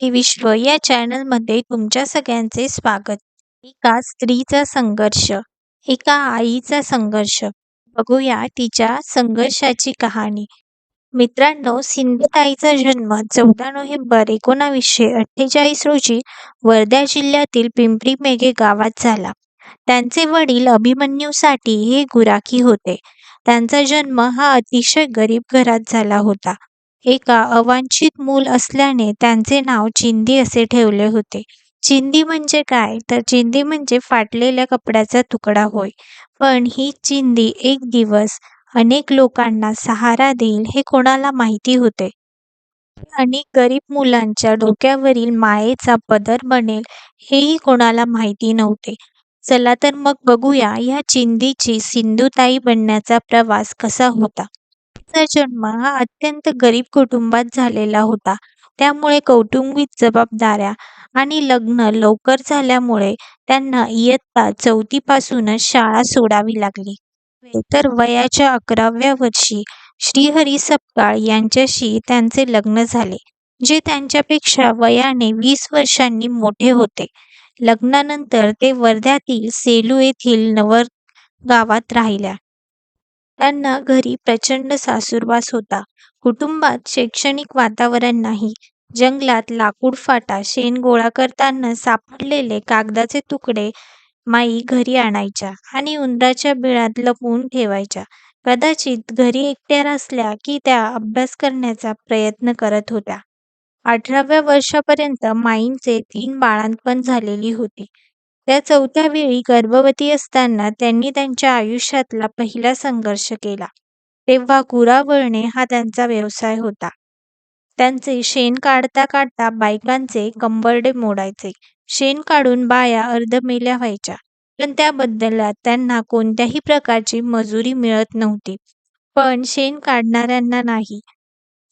मराठी विश्व या चॅनलमध्ये तुमच्या सगळ्यांचे स्वागत. एका स्त्रीचा संघर्ष, एका आईचा संघर्ष. बघूया तिच्या संघर्षाची कहाणी. मित्रांनो, सिंधुताईचा जन्म 14 नोव्हेंबर 1948 रोजी वर्धा जिल्ह्यातील पिंपरी मेघे गावात झाला. त्यांचे वडील अभिमन्यूसाठी हे गुराखी होते. त्यांचा जन्म हा अतिशय गरीब घरात झाला होता. एका अवांछित मूल असल्याने त्यांचे नाव चिंदी असे ठेवले होते. चिंदी म्हणजे काय? तर चिंदी म्हणजे फाटलेल्या कपड्याचा तुकडा होय. पण ही चिंदी एक दिवस अनेक लोकांना सहारा देईल हे कोणाला माहिती होते? अनेक गरीब मुलांच्या डोक्यावरील मायेचा पदर बनेल हेही कोणाला माहिती नव्हते. चला तर मग बघूया ह्या चिंदीची सिंधुताई बनण्याचा प्रवास कसा होता. तिचा जन्म हा अत्यंत गरीब कुटुंबात झालेला होता. त्यामुळे कौटुंबिक जबाबदाऱ्या आणि लग्न लवकर झाल्यामुळे त्यांना इयत्ता 4थी पासूनच शाळा सोडावी लागली. तर वयाच्या 11व्या वर्षी श्रीहरी सपकाळ यांच्याशी त्यांचे लग्न झाले, जे त्यांच्यापेक्षा वयाने 20 वर्षांनी मोठे होते. लग्नानंतर ते वर्ध्यातील सेलू येथील नवर गावात राहिल्या. त्यांना घरी प्रचंड सासूरवास होता. कुटुंबात शैक्षणिक वातावरण नाही. जंगलात लाकूड फाटा, शेण गोळा करताना सापडलेले कागदाचे तुकडे माई घरी आणायच्या आणि उंदराच्या बिळात लपवून ठेवायच्या. कदाचित घरी एकट्या असल्या की त्या अभ्यास करण्याचा प्रयत्न करत होत्या. 18व्या वर्षापर्यंत माईंचे 3 बाळंतपण झालेली होती. त्या 4थ्या वेळी गर्भवती असताना त्यांनी त्यांच्या आयुष्यातला पहिला संघर्ष केला. तेव्हा गुरावळणे हा त्यांचा व्यवसाय होता. त्यांचे शेण काढता काढता बायकांचे कंबरडे मोडायचे. शेण काढून बाया अर्धमेल्या व्हायच्या, पण त्या बदल्यात त्यांना कोणत्याही प्रकारची मजुरी मिळत नव्हती. पण शेण काढणाऱ्यांना नाही.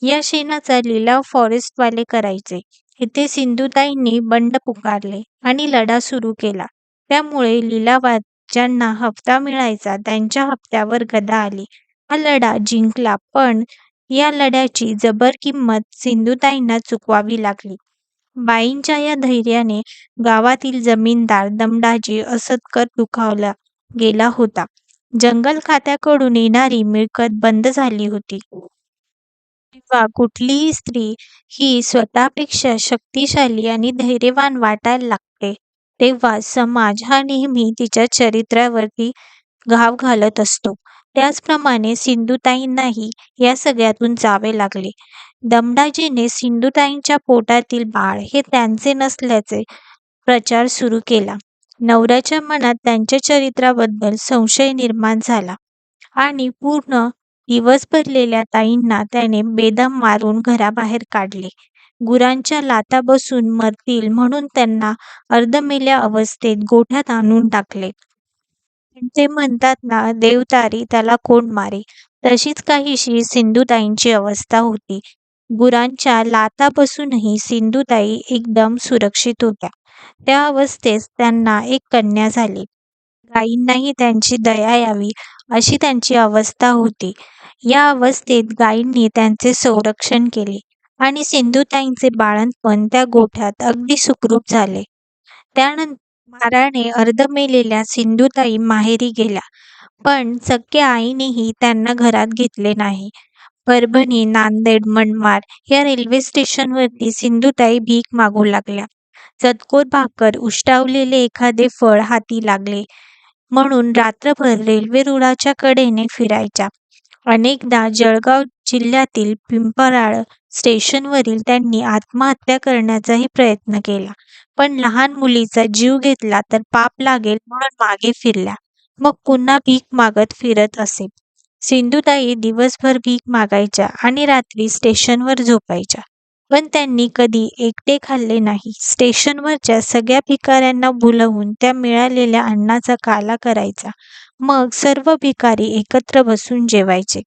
या शेणाचा लिलाव फॉरेस्टवाले करायचे. इथे सिंधुताईंनी बंड पुकारले आणि लढा सुरू केला. त्यामुळे लिलावात ज्यांना हप्ता मिळायचा त्यांच्या हप्त्यावर गदा आली. हा लढा जिंकला, पण या लढ्याची जबर किंमत सिंधुताईंना चुकवावी लागली. बाईंच्या या धैर्याने गावातील जमीनदार दमडाजी असतकर दुखावला गेला होता. जंगल खात्याकडून येणारी मिळकत बंद झाली होती. जेव्हा कुठलीही स्त्री ही स्वतःपेक्षा शक्तिशाली आणि धैर्यवान वाटायला लागते, तेव्हा समाज हा नेहमी तिच्या चरित्रावरती घाव घालत असतो. त्याचप्रमाणे सिंधुताईंनाही या सगळ्यातून जावे लागले. दमडाजीने सिंधुताईंच्या पोटातील बाळ हे त्यांचे नसल्याचे प्रचार सुरू केला. नवऱ्याच्या मनात त्यांच्या चरित्राबद्दल संशय निर्माण झाला आणि पूर्ण दिवस भरलेल्या ताईंना त्याने बेदम मारून घराबाहेर काढले. गुरांच्या लाथा बसून मरतील म्हणून त्यांना अर्धमेल्या अवस्थेत गोठ्यात आणून टाकले. ते म्हणतात ना, देव तारी त्याला कोण मारे, तशीच काहीशी सिंधुताईंची अवस्था होती. गुरांच्या लाथा बसूनही सिंधुताई एकदम सुरक्षित होत्या. त्या अवस्थेत त्यांना एक कन्या झाली. गायींनाही त्यांची दया यावी अशी त्यांची अवस्था होती. या अवस्थेत गायींनी त्यांचे संरक्षण केले आणि सिंधुताईंचे बाळंतपण त्या गोठ्यात अगदी सुखरूप झाले. त्यानंतर माराने अर्धमेलेल्या सिंधुताई माहेरी गेल्या, पण सख्या आईनेही त्यांना घरात घेतले नाही. परभणी, नांदेड, मनमाड या रेल्वे स्टेशनवरती सिंधुताई भीक मागू लागल्या. चतकोर भाकर, उष्टावलेले एखादे फळ हाती लागले म्हणून रात्रभर रेल्वे रुळाच्या कडेने फिरायच्या. अनेकदा जळगाव जिल्ह्यातील पिंपराळ स्टेशनवरील त्यांनी आत्महत्या करण्याचाही प्रयत्न केला, पण लहान मुलीचा जीव घेतला तर पाप लागेल म्हणून मागे फिरल्या. मग पुन्हा भीक मागत फिरत असे. सिंधुताई दिवसभर भीक मागायच्या आणि रात्री स्टेशनवर झोपायच्या, पण त्यांनी कधी एकटे खाल्ले नाही. स्टेशनवरच्या सगळ्या भिकाऱ्यांना बोलावून त्या मिळालेल्या अन्नाचा काला करायचा. मग सर्व भिकारी एकत्र बसून जेवायचे.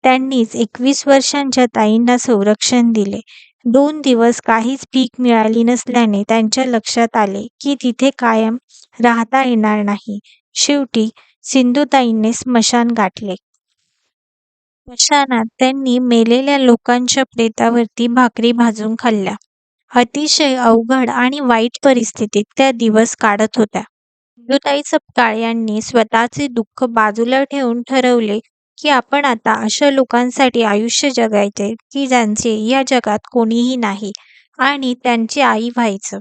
त्यांनीच 21 वर्षांच्या ताईंना संरक्षण दिले. 2 दिवस काहीच भीक मिळाली नसल्याने त्यांच्या लक्षात आले की तिथे कायम राहता येणार नाही. शेवटी सिंधुताईंनी स्मशान गाठले. स्मशानात त्यांनी मेलेल्या लोकांच्या प्रेतावरती भाकरी भाजून खाल्ल्या अतिशय अवघड आणि वाईट परिस्थितीत त्या दिवस काढत होत्या. सिंधुताई सपकाळ यांनी स्वतःचे दुःख बाजूला ठेवून ठरवले की आपण आता अशा लोकांसाठी आयुष्य जगायचे की ज्यांचे या जगात कोणीही नाही आणि त्यांची आई व्हायचं.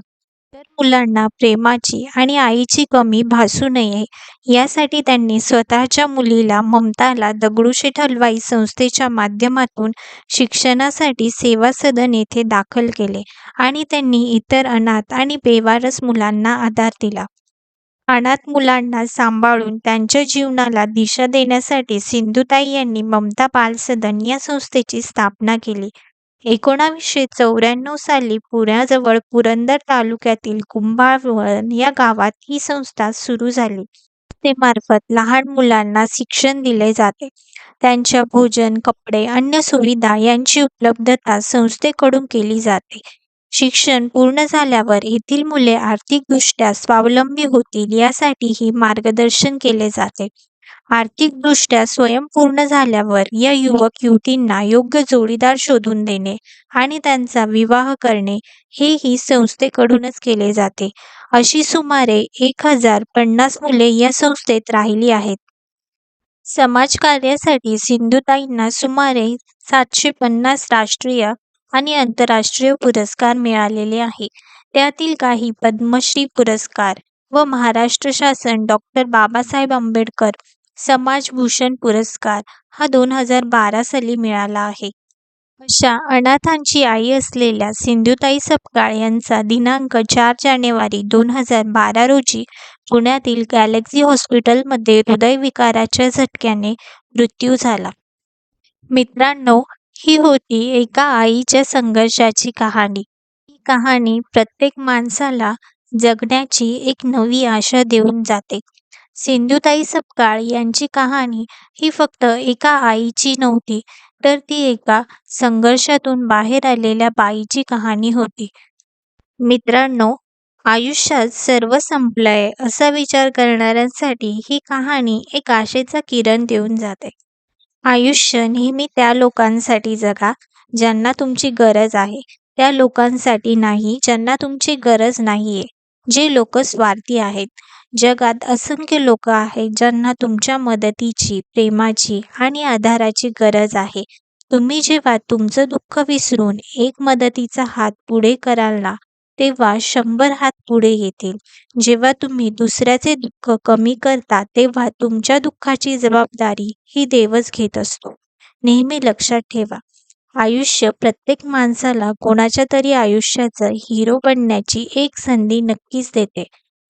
तर मुलांना प्रेमाची आणि आईची कमी भासू नये यासाठी त्यांनी स्वतःच्या मुलीला ममताला दगडूशेठ हलवाई संस्थेच्या माध्यमातून शिक्षणासाठी सेवा सदन येथे दाखल केले आणि त्यांनी इतर अनाथ आणि बेवारस मुलांना आधार दिला. अनाथ मुलांना सांभाळून त्यांच्या जीवनाला दिशा देण्यासाठी सिंधुताई यांनी ममता बाल सदन या संस्थेची स्थापना केली. 1994 साली पुण्याजवळ पुरंदर तालुक्यातील कुंभारवळण या गावात ही संस्था सुरू झाली. संस्थेमार्फत लहान मुलांना शिक्षण दिले जाते. त्यांच्या भोजन, कपडे, अन्न सुविधा यांची उपलब्धता संस्थेकडून केली जाते. शिक्षण पूर्ण झाल्यावर येथील मुले आर्थिकदृष्ट्या स्वावलंबी होतील यासाठीही मार्गदर्शन केले जाते. आर्थिकदृष्ट्या स्वयंपूर्ण झाल्यावर या युवक-युवतींना योग्य जोडीदार शोधून देणे आणि त्यांचा विवाह करणे हेही संस्थेकडूनच केले जाते. अशी सुमारे 1050 मुले या संस्थेत राहिली आहेत. समाजकार्यासाठी सिंधुताईंना सुमारे 750 राष्ट्रीय आणि आंतरराष्ट्रीय पुरस्कार मिळालेले आहेत. त्यातील काही पद्मश्री पुरस्कार व महाराष्ट्र शासन डॉ. बाबासाहेब आंबेडकर समाजभूषण पुरस्कार हा 2012 साली मिळाला आहे. अशा अनाथांची आई असलेल्या सिंधुताई सपकाळ यांचा दिनांक 4 जानेवारी 2012 रोजी पुण्यातील गॅलेक्सी हॉस्पिटलमध्ये हृदयविकाराच्या झटक्याने मृत्यू झाला. मित्रांनो, ही होती एका आईच्या संघर्षाची कहाणी. ही कहाणी प्रत्येक माणसाला जगण्याची एक नवी आशा देऊन जाते. सिंधुताई सपकाळ यांची कहाणी ही फक्त एका आईची नव्हती, तर ती एका संघर्षातून बाहेर आलेल्या बाईची कहाणी होती. मित्रांनो, आयुष्यात सर्व संपलंय असा विचार करणाऱ्यांसाठी ही कहाणी एक आशेचा किरण देऊन जाते. आयुष्य नेहमी त्या लोकांसाठी जगा ज्यांना तुमची गरज आहे, त्या लोकांसाठी नाही ज्यांना तुमची गरज नाहीये. जे लोक स्वार्थी आहेत. जगात असंख्य लोक आहेत ज्यांना तुमच्या मदतीची, प्रेमाची आणि आधाराची गरज आहे. तुम्ही जेव्हा तुमचं दुःख विसरून एक मदतीचा हात पुढे कराल ना, तेव्हा 100 हात पुढे येतील. जेव्हा तुम्ही दुसऱ्याचे दुःख कमी करता, तेव्हा तुमच्या दुःखाची जबाबदारी ही देवच घेत असतो. नेहमी लक्षात ठेवा, आयुष्य प्रत्येक माणसाला कोणाच्या तरी आयुष्याचं हिरो बनण्याची एक संधी नक्कीच देते.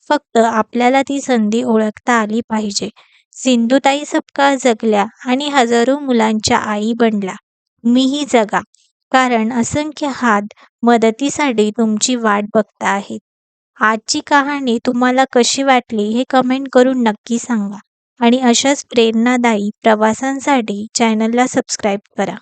फक्त आपल्याला ती संधी ओळखता आली पाहिजे. सिंधुताई सपकाळ जगल्या आणि हजारो मुलांच्या आई बनल्या. तुम्हीही जगा, कारण असंख्य हात मदतीसाठी तुमची वाट बघत आहेत. आजची कहाणी तुम्हाला कशी वाटली हे कमेंट करून नक्की सांगा आणि अशाच प्रेरणादायी प्रवासांसाठी चॅनलला सबस्क्राईब करा.